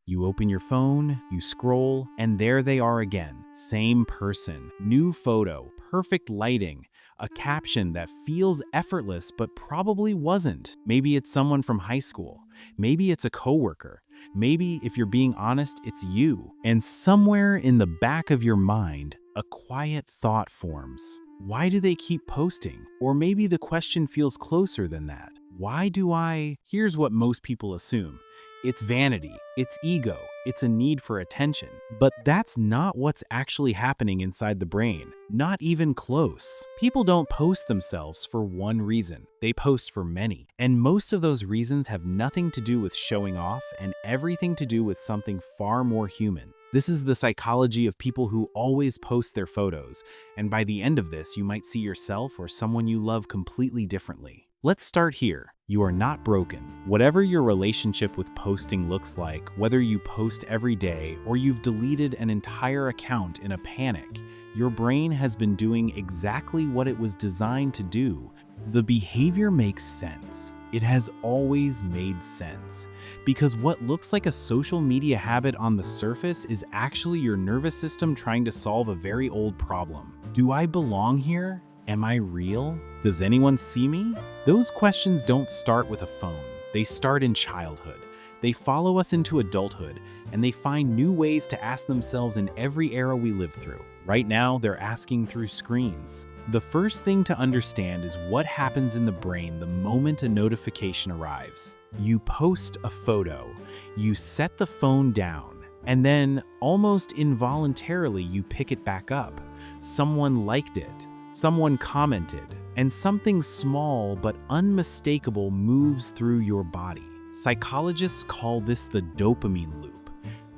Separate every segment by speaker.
Speaker 1: You open your phone, you scroll, and there they are again. Same person, new photo, perfect lighting, a caption that feels effortless but probably wasn't. Maybe it's someone from high school. Maybe it's a coworker. Maybe, if you're being honest, it's you. And somewhere in the back of your mind, a quiet thought forms. Why do they keep posting? Or maybe the question feels closer than that. Why do I? Here's what most people assume. It's vanity, it's ego, it's a need for attention. But that's not what's actually happening inside the brain. Not even close. People don't post themselves for one reason. They post for many. And most of those reasons have nothing to do with showing off and everything to do with something far more human. This is the psychology of people who always post their photos, and by the end of this, you might see yourself or someone you love completely differently. Let's start here. You are not broken. Whatever your relationship with posting looks like, whether you post every day or you've deleted an entire account in a panic, your brain has been doing exactly what it was designed to do. The behavior makes sense. It has always made sense. Because what looks like a social media habit on the surface is actually your nervous system trying to solve a very old problem. Do I belong here? Am I real? Does anyone see me? Those questions don't start with a phone. They start in childhood. They follow us into adulthood, and they find new ways to ask themselves in every era we live through. Right now, they're asking through screens. The first thing to understand is what happens in the brain the moment a notification arrives. You post a photo, you set the phone down, and then, almost involuntarily, you pick it back up. Someone liked it, someone commented, and something small but unmistakable moves through your body. Psychologists call this the dopamine loop.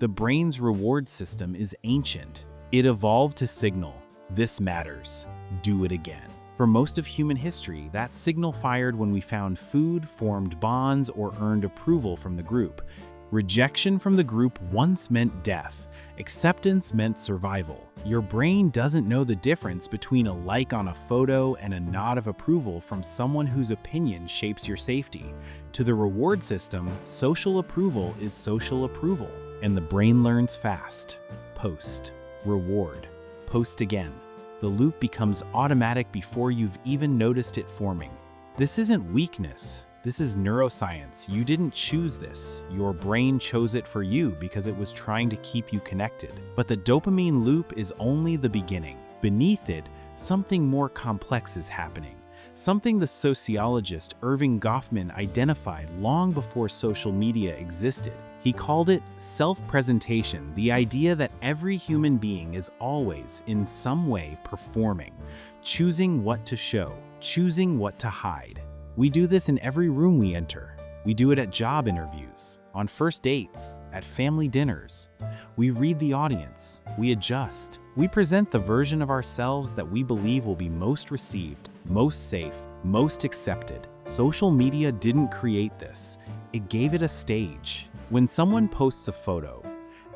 Speaker 1: The brain's reward system is ancient. It evolved to signal, "This matters. Do it again." For most of human history, that signal fired when we found food, formed bonds, or earned approval from the group. Rejection from the group once meant death. Acceptance meant survival. Your brain doesn't know the difference between a like on a photo and a nod of approval from someone whose opinion shapes your safety. To the reward system, social approval is social approval, and the brain learns fast. Post, reward, post again. The loop becomes automatic before you've even noticed it forming. This isn't weakness. This is neuroscience. You didn't choose this. Your brain chose it for you because it was trying to keep you connected. But the dopamine loop is only the beginning. Beneath it, something more complex is happening. Something the sociologist Irving Goffman identified long before social media existed. He called it self-presentation, the idea that every human being is always, in some way, performing, choosing what to show, choosing what to hide. We do this in every room we enter. We do it at job interviews, on first dates, at family dinners. We read the audience. We adjust. We present the version of ourselves that we believe will be most received, most safe, most accepted. Social media didn't create this. It gave it a stage. When someone posts a photo,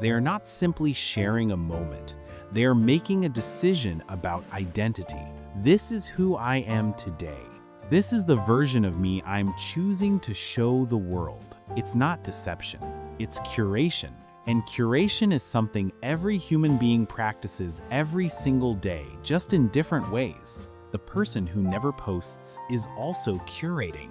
Speaker 1: they are not simply sharing a moment. They are making a decision about identity. This is who I am today. This is the version of me I'm choosing to show the world. It's not deception, it's curation. And curation is something every human being practices every single day, just in different ways. The person who never posts is also curating.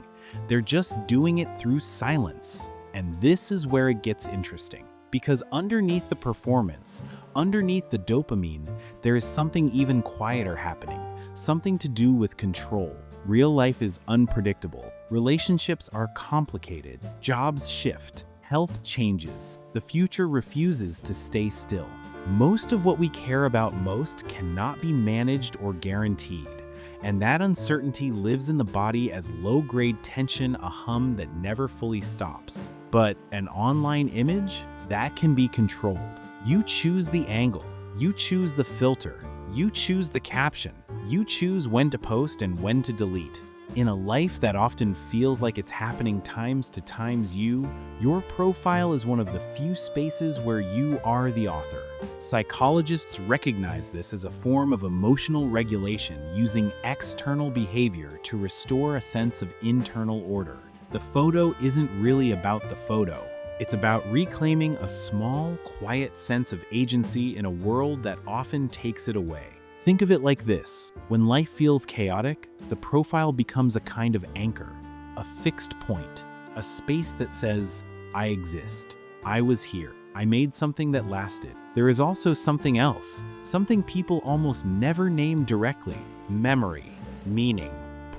Speaker 1: They're just doing it through silence. And this is where it gets interesting. Because underneath the performance, underneath the dopamine, there is something even quieter happening. Something to do with control. Real life is unpredictable. Relationships are complicated. Jobs shift. Health changes. The future refuses to stay still. Most of what we care about most cannot be managed or guaranteed. And that uncertainty lives in the body as low-grade tension, a hum that never fully stops. But an online image, that can be controlled. You choose the angle. You choose the filter. You choose the caption. You choose when to post and when to delete. In a life that often feels like it's happening times to times you, your profile is one of the few spaces where you are the author. Psychologists recognize this as a form of emotional regulation, using external behavior to restore a sense of internal order. The photo isn't really about the photo. It's about reclaiming a small, quiet sense of agency in a world that often takes it away. Think of it like this. When life feels chaotic, the profile becomes a kind of anchor, a fixed point, a space that says, I exist. I was here. I made something that lasted. There is also something else, something people almost never name directly: memory, meaning,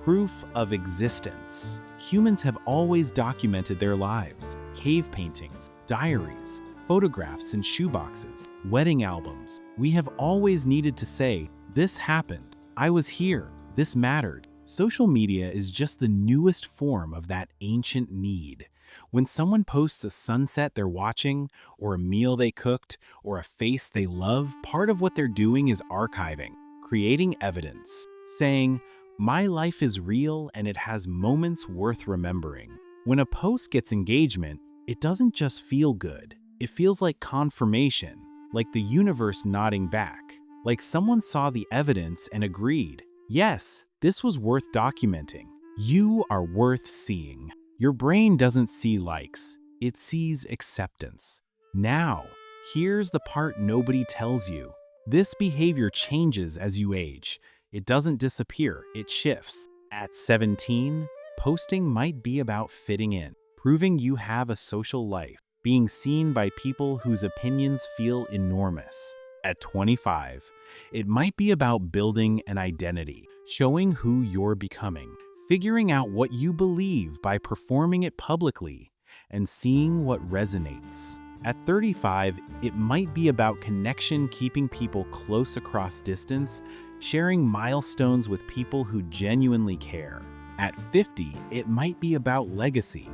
Speaker 1: proof of existence. Humans have always documented their lives. Cave paintings, diaries, photographs in shoeboxes, wedding albums. We have always needed to say, this happened, I was here, this mattered. Social media is just the newest form of that ancient need. When someone posts a sunset they're watching, or a meal they cooked, or a face they love, part of what they're doing is archiving, creating evidence, saying, my life is real and it has moments worth remembering. When a post gets engagement, it doesn't just feel good. It feels like confirmation, like the universe nodding back, like someone saw the evidence and agreed, yes, this was worth documenting. You are worth seeing. Your brain doesn't see likes, it sees acceptance. Now, here's the part nobody tells you. This behavior changes as you age. It doesn't disappear, it shifts. At 17, posting might be about fitting in, proving you have a social life, being seen by people whose opinions feel enormous. At 25, it might be about building an identity, showing who you're becoming, figuring out what you believe by performing it publicly, and seeing what resonates. At 35, it might be about connection, keeping people close across distance, sharing milestones with people who genuinely care. At 50, it might be about legacy,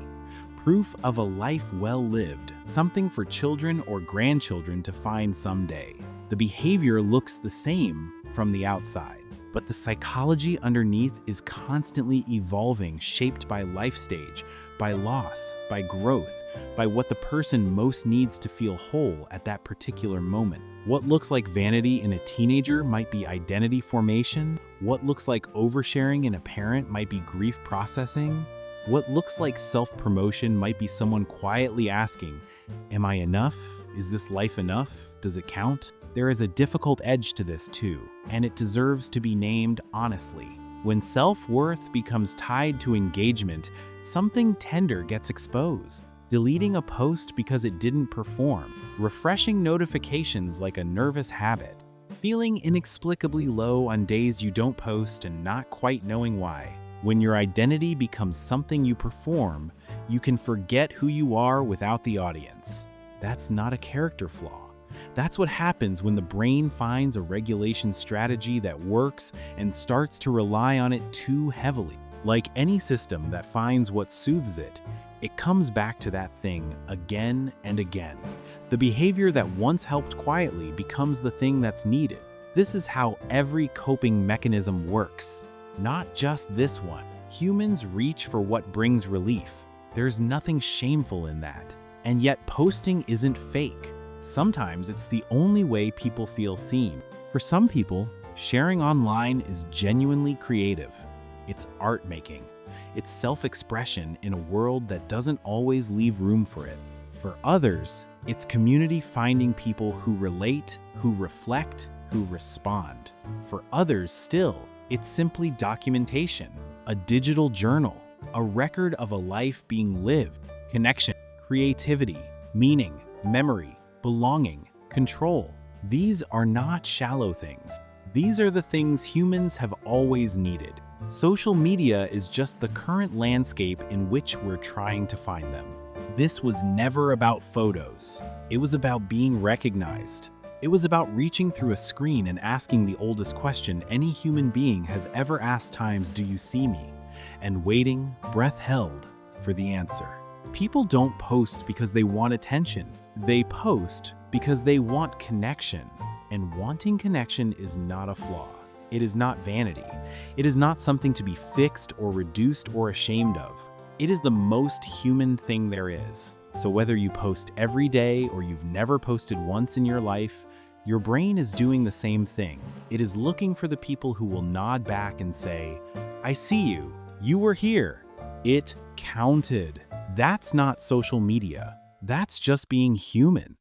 Speaker 1: proof of a life well lived, something for children or grandchildren to find someday. The behavior looks the same from the outside, but the psychology underneath is constantly evolving, shaped by life stage, by loss, by growth, by what the person most needs to feel whole at that particular moment. What looks like vanity in a teenager might be identity formation. What looks like oversharing in a parent might be grief processing. What looks like self-promotion might be someone quietly asking, am I enough? Is this life enough? Does it count? There is a difficult edge to this too, and it deserves to be named honestly. When self-worth becomes tied to engagement, something tender gets exposed. Deleting a post because it didn't perform, refreshing notifications like a nervous habit, feeling inexplicably low on days you don't post and not quite knowing why. When your identity becomes something you perform, you can forget who you are without the audience. That's not a character flaw. That's what happens when the brain finds a regulation strategy that works and starts to rely on it too heavily. Like any system that finds what soothes it, it comes back to that thing again and again. The behavior that once helped quietly becomes the thing that's needed. This is how every coping mechanism works. Not just this one. Humans reach for what brings relief. There's nothing shameful in that. And yet posting isn't fake. Sometimes it's the only way people feel seen. For some people, sharing online is genuinely creative. It's art making. It's self-expression in a world that doesn't always leave room for it. For others, it's community, finding people who relate, who reflect, who respond. For others still, it's simply documentation, a digital journal, a record of a life being lived. Connection, creativity, meaning, memory, belonging, control. These are not shallow things. These are the things humans have always needed. Social media is just the current landscape in which we're trying to find them. This was never about photos. It was about being recognized. It was about reaching through a screen and asking the oldest question any human being has ever asked times, do you see me? And waiting, breath held, for the answer. People don't post because they want attention. They post because they want connection. And wanting connection is not a flaw. It is not vanity. It is not something to be fixed or reduced or ashamed of. It is the most human thing there is. So whether you post every day or you've never posted once in your life, your brain is doing the same thing. It is looking for the people who will nod back and say, I see you. You were here. It counted. That's not social media. That's just being human.